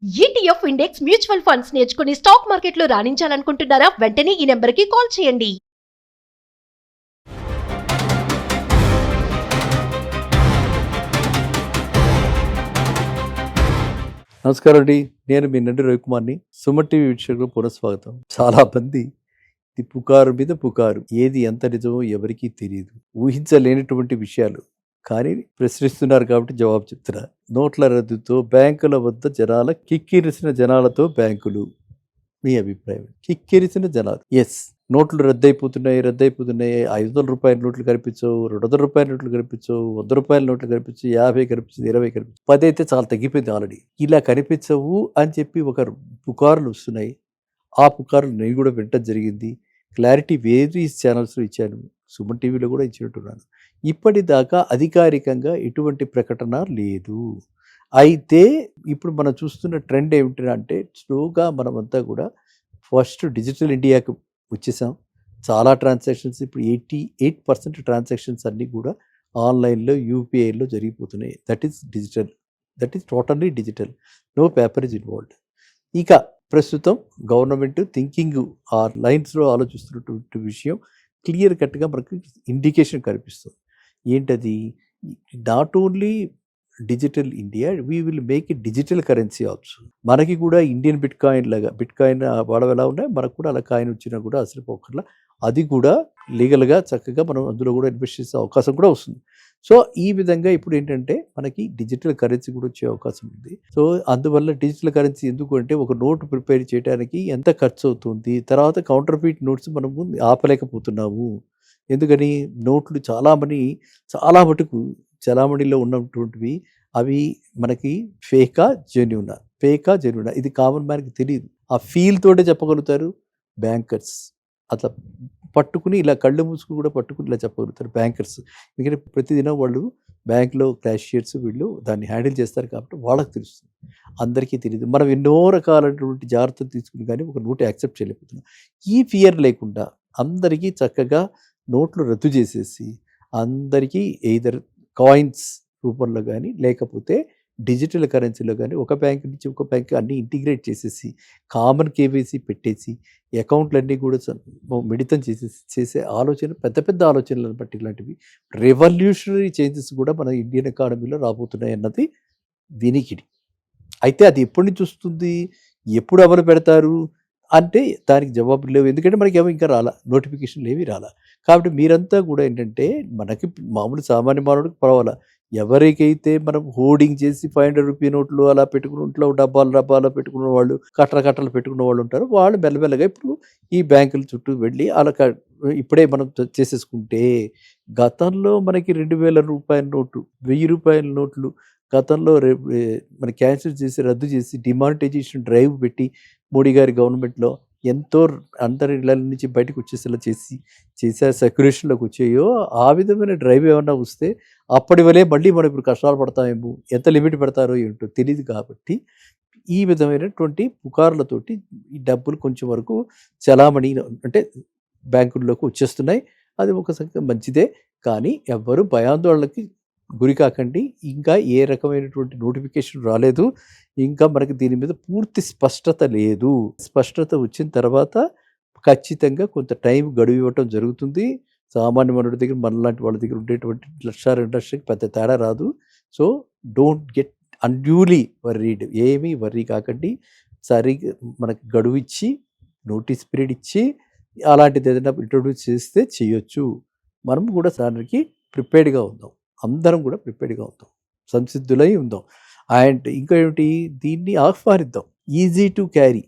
ETF index mutual funds నేర్చుకుని stock మార్కెట్లో రాణించాలనుకుంటున్నారా? వెంటనే ఈ నెంబర్కి కాల్ చేయండి. నమస్కారం అండి. నేను మీ నండి రవికుమార్ని. సుమన్ టీవీ వీక్షకులకు పునఃస్వాగతం. చాలా మంది ఈ పుకారు మీద పుకారు, ఏది ఎంత నిజమో ఎవరికీ తెలియదు, ఊహించలేనటువంటి విషయాలు కానీ ప్రశ్నిస్తున్నారు కాబట్టి జవాబు చెప్తున్నా. నోట్ల రద్దుతో బ్యాంకుల వద్ద జనాల కిక్కిరిసిన జనాలతో బ్యాంకులు. మీ అభిప్రాయం? కిక్కిరిసిన జనాలు. ఎస్, నోట్లు రద్దయిపోతున్నాయి. 500 రూపాయల నోట్లు కనిపించవు, 200 రూపాయల నోట్లు కనిపించవు, 100 రూపాయల నోట్లు కనిపించవు, 50 కనిపించదు, 20 కనిపించదు, 10 అయితే చాలా తగ్గిపోయింది ఆల్రెడీ. ఇలా కనిపించవు అని చెప్పి ఒక పుకార్లు వస్తున్నాయి. ఆ పుకార్లు నేను కూడా వినటం జరిగింది. క్లారిటీ వేరియస్ ఛానల్స్లో ఇచ్చాను, సుమన్ టీవీలో కూడా ఇచ్చినట్టున్నాను. ఇప్పటిదాకా అధికారికంగా ఎటువంటి ప్రకటన లేదు. అయితే ఇప్పుడు మనం చూస్తున్న ట్రెండ్ ఏమిటంటే, స్లోగా మనమంతా కూడా ఫస్ట్ డిజిటల్ ఇండియాకి వచ్చేసాం. చాలా ట్రాన్సాక్షన్స్ ఇప్పుడు 88% ట్రాన్సాక్షన్స్ అన్నీ కూడా ఆన్లైన్లో, యూపీఐలో జరిగిపోతున్నాయి. That is digital, that is totally digital, no paper is involved. ఇక ప్రస్తుతం గవర్నమెంట్ థింకింగ్ ఆ లైన్స్లో ఆలోచిస్తున్నటువంటి విషయం క్లియర్ కట్గా మనకు ఇండికేషన్ కనిపిస్తుంది. ఏంటది? Not only digital India, we will make it digital currency also. మనకి కూడా ఇండియన్ బిట్ కాయిన్ లాగా, బిట్ కాయిన్ వాడవ ఎలా ఉన్నాయి, మనకు కూడా అలా కాయిన్ వచ్చినా కూడా అసలు పోకర్లా అది కూడా లీగల్గా చక్కగా మనం అందులో కూడా ఇన్వెస్ట్ చేసే అవకాశం కూడా వస్తుంది. సో ఈ విధంగా ఇప్పుడు ఏంటంటే మనకి డిజిటల్ కరెన్సీ కూడా వచ్చే అవకాశం ఉంది. సో అందువల్ల డిజిటల్ కరెన్సీ ఎందుకు అంటే, ఒక నోటు ప్రిపేర్ చేయడానికి ఎంత ఖర్చు అవుతుంది, తర్వాత కౌంటర్ ఫీట్ నోట్స్ మనము ఆపలేకపోతున్నాము. ఎందుకని? నోట్లు చాలా మటుకు చలామణిలో ఉన్నటువంటివి అవి మనకి ఫేకా జెన్యూనా ఇది కామన్ మ్యాన్కి తెలియదు. ఆ ఫీల్ తోటే చెప్పగలుగుతారు బ్యాంకర్స్. అట్లా పట్టుకుని ఇలా కళ్ళు మూసుకుని కూడా పట్టుకుని ఇలా చెప్పగలుగుతారు బ్యాంకర్స్. ఎందుకంటే ప్రతిదినం వాళ్ళు బ్యాంక్లో క్యాషియర్స్ వీళ్ళు దాన్ని హ్యాండిల్ చేస్తారు కాబట్టి వాళ్ళకి తెలుస్తుంది, అందరికీ తెలియదు. మనం ఎన్నో రకాలైనటువంటి జాగ్రత్తలు తీసుకుని కానీ ఒక నోటు యాక్సెప్ట్ చేయలేకపోతున్నాం. ఈ ఫియర్ లేకుండా అందరికీ చక్కగా నోట్లు రద్దు చేసేసి అందరికీ ఎయిదర్ కాయిన్స్ రూపంలో కానీ లేకపోతే డిజిటల్ కరెన్సీలో కానీ ఒక బ్యాంక్ నుంచి ఒక బ్యాంక్ అన్నీ ఇంటిగ్రేట్ చేసేసి కామన్ కేవైసీ పెట్టేసి అకౌంట్లన్నీ కూడా మిళితం చేసే ఆలోచన, పెద్ద ఆలోచనలను బట్టి ఇలాంటివి రెవల్యూషనరీ చేంజెస్ కూడా మన ఇండియన్ ఎకానమీలో రాబోతున్నాయి అన్నది వినికిడి. అయితే అది ఎప్పటి నుంచి వస్తుంది, ఎప్పుడు అమలు పెడతారు అంటే దానికి జవాబులు లేవు. ఎందుకంటే మనకి ఏమో ఇంకా నోటిఫికేషన్లు ఏవి రాలా. కాబట్టి మీరంతా కూడా ఏంటంటే, మనకి మామూలు సామాన్య మానవుడికి పర్వాలా, ఎవరికైతే మనం హోర్డింగ్ చేసి 500 రూపీ నోట్లు అలా పెట్టుకుని ఇంట్లో డబ్బాలు పెట్టుకున్న వాళ్ళు, కట్టలు పెట్టుకున్న వాళ్ళు ఉంటారు. వాళ్ళు మెల్లమెల్లగా ఇప్పుడు ఈ బ్యాంకుల చుట్టూ వెళ్ళి అలా ఇప్పుడే మనం చేసేసుకుంటే, గతంలో మనకి 2000 రూపాయల నోటు, 1000 రూపాయల నోట్లు గతంలో మన క్యాన్సిల్ చేసి రద్దు చేసి డిమానిటైజేషన్ డ్రైవ్ పెట్టి మోడీ గారి గవర్నమెంట్లో ఎంతో అందరి ఇళ్ళ నుంచి బయటకు వచ్చేసేలా చేసే సర్క్యులేషన్లోకి వచ్చాయో, ఆ విధమైన డ్రైవ్ ఏమన్నా వస్తే అప్పటి వలే మళ్ళీ మనం ఇప్పుడు కష్టాలు పడతామేమో, ఎంత లిమిట్ పెడతారో ఏంటో తెలియదు. కాబట్టి ఈ విధమైనటువంటి పుకార్లతోటి ఈ డబ్బులు కొంచెం వరకు చలామణి అంటే బ్యాంకుల్లోకి వచ్చేస్తున్నాయి. అది ఒక సంఖ్య మంచిదే, కానీ ఎవ్వరూ భయాందోళనకి గురి కాకండి. ఇంకా ఏ రకమైనటువంటి నోటిఫికేషన్ రాలేదు, ఇంకా మనకి దీని మీద పూర్తి స్పష్టత లేదు. స్పష్టత వచ్చిన తర్వాత ఖచ్చితంగా కొంత టైం గడువు ఇవ్వటం జరుగుతుంది. సామాన్య మనుడి దగ్గర, మనలాంటి వాళ్ళ దగ్గర ఉండేటువంటి 1,00,000-2 లక్షలకి పెద్ద తేడా రాదు. So don't get unduly worried. ఏమీ వర్రీ కాకండి. సరిగ్గా మనకి గడువు ఇచ్చి, నోటీస్ పీరియడ్ ఇచ్చి అలాంటిది ఏదైనా ఇంట్రొడ్యూస్ చేస్తే చేయొచ్చు. మనం కూడా దానికి ప్రిపేర్డ్గా ఉందాం, అందరం కూడా ప్రిపేర్డ్గా ఉందాం, సంసిద్ధులై ఉందాం. అండ్ ఇంకా ఏమిటి, దీన్ని ఆహ్వానిద్దాం. Easy to carry.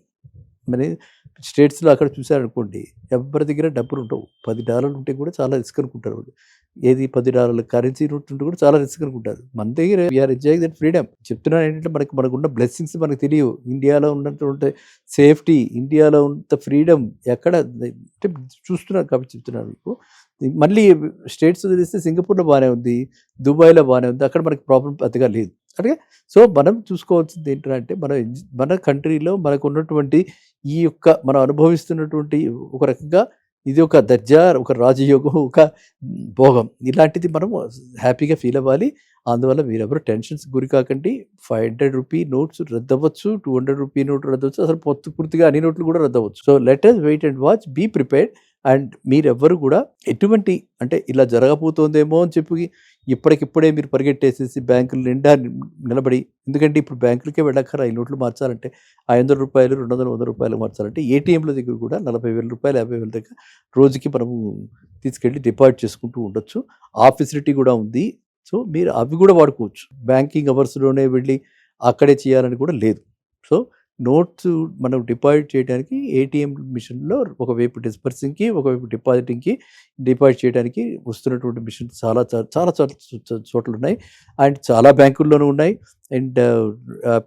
మన స్టేట్స్లో అక్కడ చూసారనుకోండి, ఎవరి దగ్గర డబ్బులు ఉండవు. $10 ఉంటే కూడా చాలా రిస్క్ అనుకుంటారు వాళ్ళు. ఏది $10 కరెన్సీ నోట్ ఉంటే కూడా చాలా రిస్క్ అనుకుంటారు. మన దగ్గర వీఆర్ ఎంజాయింగ్ దట్ ఫ్రీడమ్. చెప్తున్నాను ఏంటంటే, మనకున్న బ్లెస్సింగ్స్ మనకు తెలియవు. ఇండియాలో ఉన్నటువంటి సేఫ్టీ, ఇండియాలో ఉన్న ఫ్రీడమ్ ఎక్కడ అంటే చూస్తున్నారు కాబట్టి చెప్తున్నాను మీకు. మళ్ళీ స్టేట్స్ తెలిస్తే సింగపూర్లో బాగానే ఉంది, దుబాయ్లో బాగానే ఉంది, అక్కడ మనకి ప్రాబ్లం పెద్దగా లేదు. అంటే సో మనం చూసుకోవాల్సింది ఏంటంటే, మన కంట్రీలో మనకు ఉన్నటువంటి ఈ యొక్క మనం అనుభవిస్తున్నటువంటి ఒక రకంగా ఇది ఒక దర్జా, ఒక రాజయోగం, ఒక భోగం. ఇలాంటిది మనం హ్యాపీగా ఫీల్ అవ్వాలి. అందువల్ల మీరెవరు టెన్షన్స్ గురి కాకండి. 500 రూపీ నోట్స్ రద్దవ్వచ్చు, 200 రూపీ నోట్ రద్దవచ్చు, అసలు పూర్తిగా అన్ని నోట్లు కూడా రద్దవచ్చు. So let us wait and watch, be prepared. And మీరెవ్వరు కూడా ఎటువంటి అంటే ఇలా జరగబోతోందేమో అని చెప్పి ఇప్పటికిప్పుడే మీరు పరిగెట్టేసేసి బ్యాంకుల నిండా నిలబడి, ఎందుకంటే ఇప్పుడు బ్యాంకులకే వెళ్ళక్కర ఈ నోట్లు మార్చాలంటే 500 రూపాయలు, 200, 100 రూపాయలు మార్చాలంటే ఏటీఎంల దగ్గర కూడా 40,000 రూపాయలు, 50,000 దగ్గర రోజుకి మనము తీసుకెళ్ళి డిపాజిట్ చేసుకుంటూ ఉండొచ్చు. ఆ ఫెసిలిటీ కూడా ఉంది. సో మీరు అవి కూడా వాడుకోవచ్చు. బ్యాంకింగ్ అవర్స్లోనే వెళ్ళి అక్కడే చేయాలని కూడా లేదు. సో నోట్స్ మనం డిపాజిట్ చేయడానికి ఏటీఎం మిషన్లో ఒకవైపు డిస్పర్సింగ్కి, ఒకవైపు డిపాజిట్ చేయడానికి వస్తున్నటువంటి మిషన్ చాలా చాలా చాలా చోట్ల ఉన్నాయి. అండ్ చాలా బ్యాంకుల్లోనూ ఉన్నాయి. అండ్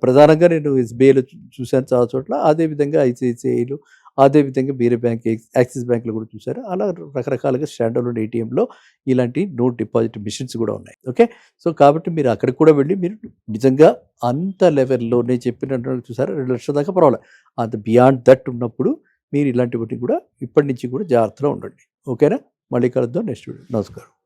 ప్రధానంగా నేను ఎస్బీఐలో చూశాను చాలా చోట్ల. అదేవిధంగా ఐసిఐసిఐలో, అదేవిధంగా వేరే బ్యాంక్ యాక్సిస్ బ్యాంక్లో కూడా చూశారు. అలా రకరకాలుగా స్టాండ్ అలోన్ ఏటీఎంలో ఇలాంటి నోట్ డిపాజిట్ మిషన్స్ కూడా ఉన్నాయి. ఓకే, సో కాబట్టి మీరు అక్కడికి కూడా వెళ్ళి మీరు నిజంగా అంత లెవెల్లో నేను చెప్పినట్టు చూసారా 2 లక్షల దాకా పర్వాలేదు, అంత బియాండ్ దట్ ఉన్నప్పుడు మీరు ఇలాంటివి కూడా ఇప్పటి నుంచి కూడా జాగ్రత్తగా ఉండండి. ఓకేనా? మళ్ళీ కలుద్దాం నెక్స్ట్ వీడియో. నమస్కారం.